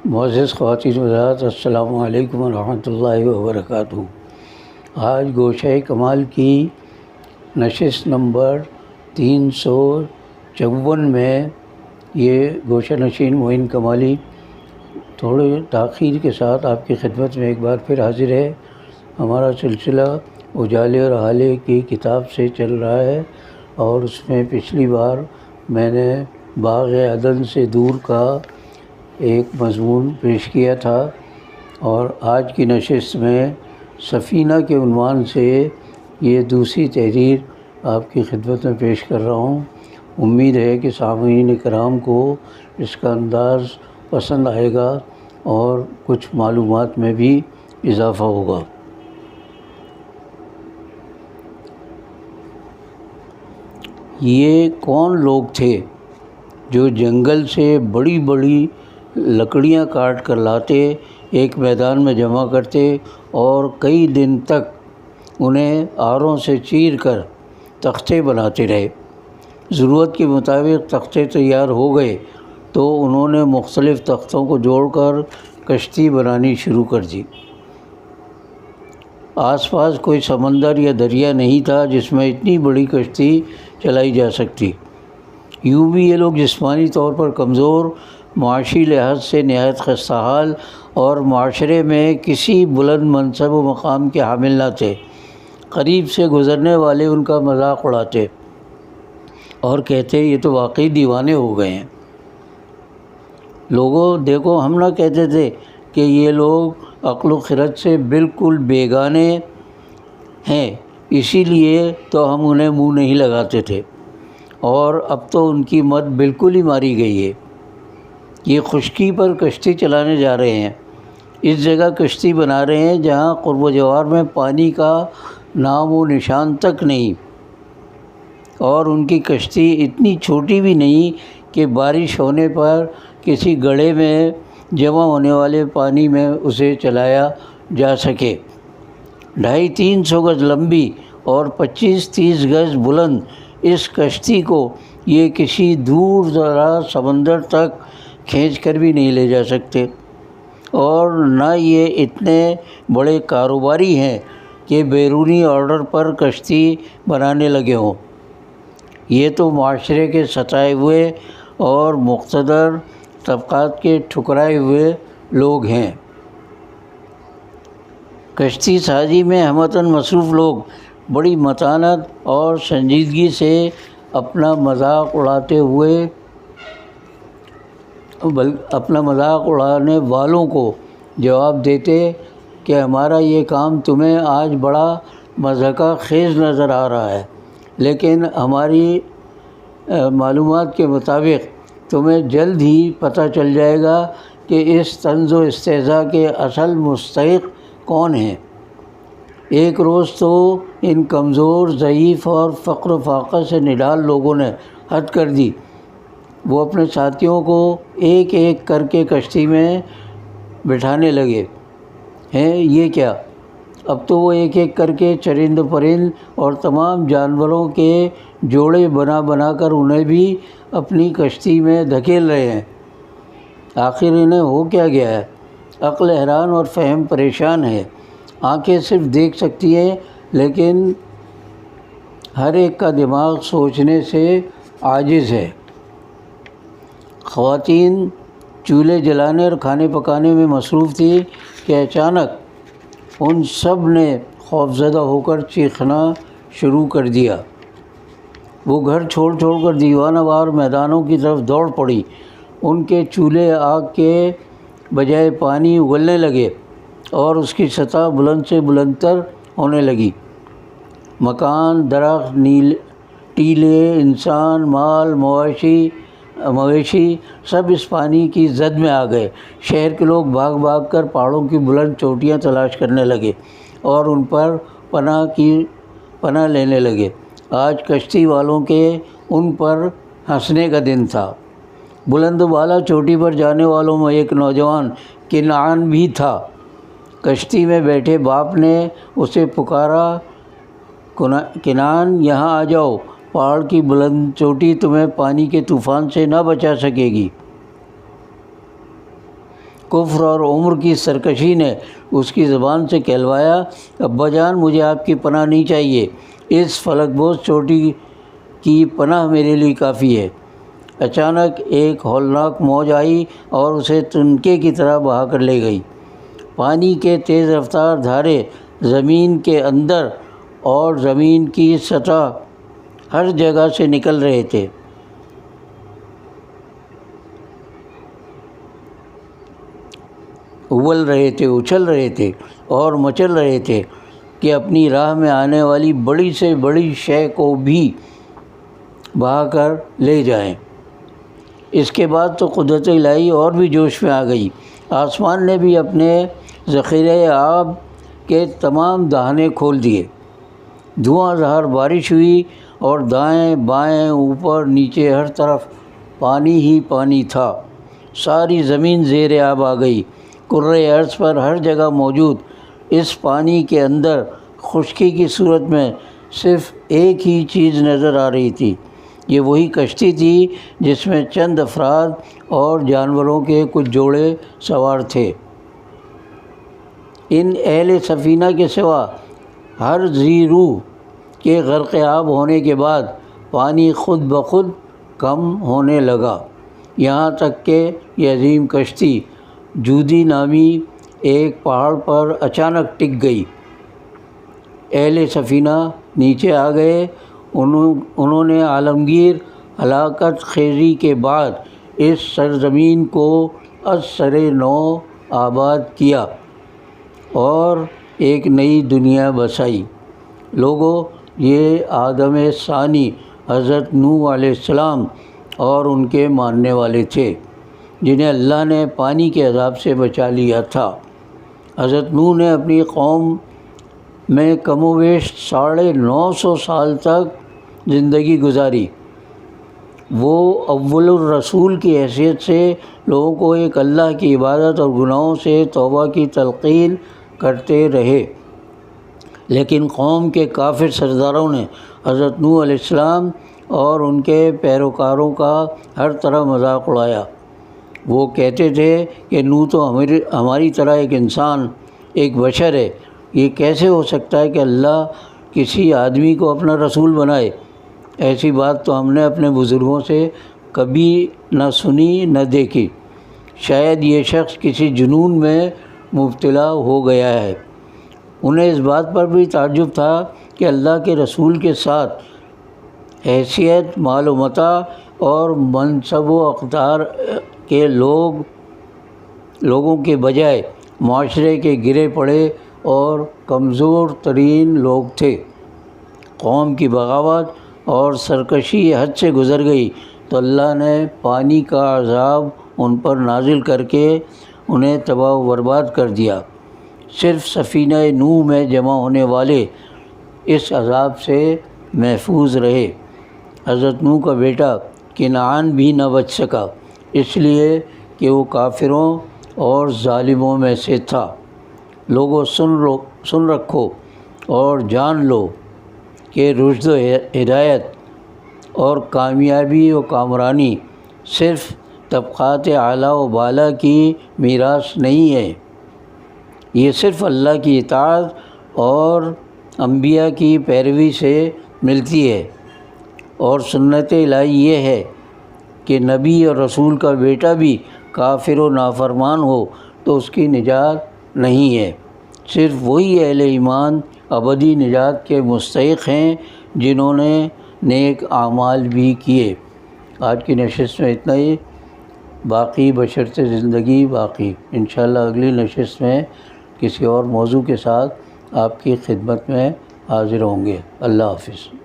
معزز خواتین حضرات، السلام علیکم ورحمۃ اللہ وبرکاتہ۔ آج گوشہ کمال کی نشست نمبر 354 میں یہ گوشہ نشین معین کمالی تھوڑے تاخیر کے ساتھ آپ کی خدمت میں ایک بار پھر حاضر ہے۔ ہمارا سلسلہ اجالے اور حالے کی کتاب سے چل رہا ہے، اور اس میں پچھلی بار میں نے باغ عدن سے دور کا ایک مضمون پیش کیا تھا، اور آج کی نشست میں سفینہ کے عنوان سے یہ دوسری تحریر آپ کی خدمت میں پیش کر رہا ہوں۔ امید ہے کہ سامعین کرام کو اس کا انداز پسند آئے گا اور کچھ معلومات میں بھی اضافہ ہوگا۔ یہ کون لوگ تھے جو جنگل سے بڑی بڑی لکڑیاں کاٹ کر لاتے، ایک میدان میں جمع کرتے اور کئی دن تک انہیں آروں سے چیر کر تختے بناتے رہے؟ ضرورت کے مطابق تختے تیار ہو گئے تو انہوں نے مختلف تختوں کو جوڑ کر کشتی بنانی شروع کر دی۔ آس پاس کوئی سمندر یا دریا نہیں تھا جس میں اتنی بڑی کشتی چلائی جا سکتی۔ یوں بھی یہ لوگ جسمانی طور پر کمزور، معاشی لحاظ سے نہایت خستہ حال اور معاشرے میں کسی بلند منصب و مقام کے حامل نہ تھے۔ قریب سے گزرنے والے ان کا مذاق اڑاتے اور کہتے یہ تو واقعی دیوانے ہو گئے ہیں۔ لوگوں دیکھو، ہم نہ کہتے تھے کہ یہ لوگ عقل و خرد سے بالکل بیگانے ہیں، اسی لیے تو ہم انہیں منہ نہیں لگاتے تھے، اور اب تو ان کی مت بالکل ہی ماری گئی ہے۔ یہ خشکی پر کشتی چلانے جا رہے ہیں، اس جگہ کشتی بنا رہے ہیں جہاں قرب و جوار میں پانی کا نام و نشان تک نہیں، اور ان کی کشتی اتنی چھوٹی بھی نہیں کہ بارش ہونے پر کسی گڑھے میں جمع ہونے والے پانی میں اسے چلایا جا سکے۔ 250-300 گز لمبی اور 25-30 گز بلند اس کشتی کو یہ کسی دور دراز سمندر تک کھینچ کر بھی نہیں لے جا سکتے، اور نہ یہ اتنے بڑے کاروباری ہیں کہ بیرونی آرڈر پر کشتی بنانے لگے ہوں۔ یہ تو معاشرے کے ستائے ہوئے اور مقتدر طبقات کے ٹھکرائے ہوئے لوگ ہیں۔ کشتی سازی میں ہمتاً مصروف لوگ بڑی متانت اور سنجیدگی سے اپنا مذاق اڑانے والوں کو جواب دیتے کہ ہمارا یہ کام تمہیں آج بڑا مضحکہ خیز نظر آ رہا ہے، لیکن ہماری معلومات کے مطابق تمہیں جلد ہی پتہ چل جائے گا کہ اس طنز و استہزاء کے اصل مستحق کون ہیں۔ ایک روز تو ان کمزور، ضعیف اور فقر و فاقہ سے نڈال لوگوں نے حد کر دی۔ وہ اپنے ساتھیوں کو ایک ایک کر کے کشتی میں بٹھانے لگے ہیں۔ یہ کیا، اب تو وہ ایک ایک کر کے چرند و پرند اور تمام جانوروں کے جوڑے بنا بنا کر انہیں بھی اپنی کشتی میں دھکیل رہے ہیں۔ آخر انہیں ہو کیا گیا ہے؟ عقل حیران اور فہم پریشان ہے۔ آنکھیں صرف دیکھ سکتی ہیں، لیکن ہر ایک کا دماغ سوچنے سے عاجز ہے۔ خواتین چولہے جلانے اور کھانے پکانے میں مصروف تھی کہ اچانک ان سب نے خوفزدہ ہو کر چیخنا شروع کر دیا۔ وہ گھر چھوڑ کر دیوانہ وار میدانوں کی طرف دوڑ پڑی۔ ان کے چولہے آگ کے بجائے پانی اگلنے لگے اور اس کی سطح بلند سے بلند تر ہونے لگی۔ مکان، درخت، ٹیلے، انسان، مال، مویشی سب اس پانی کی زد میں آ گئے۔ شہر کے لوگ بھاگ بھاگ کر پہاڑوں کی بلند چوٹیاں تلاش کرنے لگے اور ان پر پناہ لینے لگے۔ آج کشتی والوں کے ان پر ہنسنے کا دن تھا۔ بلند و بالا چوٹی پر جانے والوں میں ایک نوجوان کنعان بھی تھا۔ کشتی میں بیٹھے باپ نے اسے پکارا، کنعان یہاں آ جاؤ، پہاڑ کی بلند چوٹی تمہیں پانی کے طوفان سے نہ بچا سکے گی۔ کفر اور عمر کی سرکشی نے اس کی زبان سے کہلوایا، ابا جان مجھے آپ کی پناہ نہیں چاہیے، اس فلک بوز چوٹی کی پناہ میرے لیے کافی ہے۔ اچانک ایک ہولناک موج آئی اور اسے تنکے کی طرح بہا کر لے گئی۔ پانی کے تیز رفتار دھارے زمین کے اندر اور زمین کی سطح ہر جگہ سے نکل رہے تھے۔ ابل رہے تھے، اچھل رہے تھے اور مچل رہے تھے کہ اپنی راہ میں آنے والی بڑی سے بڑی شے کو بھی بہا کر لے جائیں۔ اس کے بعد تو قدرت الہی اور بھی جوش میں آ گئی۔ آسمان نے بھی اپنے ذخیرہ آب کے تمام دہانے کھول دیے، دھواں دھار بارش ہوئی اور دائیں بائیں اوپر نیچے ہر طرف پانی ہی پانی تھا۔ ساری زمین زیر آب آ گئی۔ کرۂ ارض پر ہر جگہ موجود اس پانی کے اندر خشکی کی صورت میں صرف ایک ہی چیز نظر آ رہی تھی۔ یہ وہی کشتی تھی جس میں چند افراد اور جانوروں کے کچھ جوڑے سوار تھے۔ ان اہل سفینہ کے سوا ہر ذی روح کے غرق آب ہونے کے بعد پانی خود بخود کم ہونے لگا، یہاں تک کہ یہ عظیم کشتی جودی نامی ایک پہاڑ پر اچانک ٹک گئی۔ اہل سفینہ نیچے آ گئے۔ انہوں نے عالمگیر ہلاکت خیزی کے بعد اس سرزمین کو از سر نو آباد کیا اور ایک نئی دنیا بسائی۔ لوگوں، یہ آدم ثانی حضرت نوح علیہ السلام اور ان کے ماننے والے تھے، جنہیں اللہ نے پانی کے عذاب سے بچا لیا تھا۔ حضرت نوح نے اپنی قوم میں کم و بیش 950 سال تک زندگی گزاری۔ وہ اول الرسول کی حیثیت سے لوگوں کو ایک اللہ کی عبادت اور گناہوں سے توبہ کی تلقین کرتے رہے، لیکن قوم کے کافر سرداروں نے حضرت نوح علیہ السلام اور ان کے پیروکاروں کا ہر طرح مذاق اڑایا۔ وہ کہتے تھے کہ نوح تو ہماری طرح ایک انسان، ایک بشر ہے، یہ کیسے ہو سکتا ہے کہ اللہ کسی آدمی کو اپنا رسول بنائے؟ ایسی بات تو ہم نے اپنے بزرگوں سے کبھی نہ سنی نہ دیکھی۔ شاید یہ شخص کسی جنون میں مبتلا ہو گیا ہے۔ انہیں اس بات پر بھی تعجب تھا کہ اللہ کے رسول کے ساتھ حیثیت، مال و متاع اور منصب و اقدار کے لوگوں کے بجائے معاشرے کے گرے پڑے اور کمزور ترین لوگ تھے۔ قوم کی بغاوت اور سرکشی حد سے گزر گئی تو اللہ نے پانی کا عذاب ان پر نازل کر کے انہیں تباہ و برباد کر دیا۔ صرف سفینہ نوح میں جمع ہونے والے اس عذاب سے محفوظ رہے۔ حضرت نوح کا بیٹا کنعان بھی نہ بچ سکا، اس لیے کہ وہ کافروں اور ظالموں میں سے تھا۔ لوگوں سن رکھو اور جان لو کہ رشد و ہدایت اور کامیابی و کامرانی صرف طبقات اعلیٰ و بالا کی میراث نہیں ہے، یہ صرف اللہ کی اطاعت اور انبیاء کی پیروی سے ملتی ہے۔ اور سنت الہی یہ ہے کہ نبی اور رسول کا بیٹا بھی کافر و نافرمان ہو تو اس کی نجات نہیں ہے۔ صرف وہی اہل ایمان ابدی نجات کے مستحق ہیں جنہوں نے نیک اعمال بھی کیے۔ آج کی نشست میں اتنا ہی، باقی بشرط زندگی باقی۔ انشاءاللہ اگلی نشست میں کسی اور موضوع کے ساتھ آپ کی خدمت میں حاضر ہوں گے۔ اللہ حافظ۔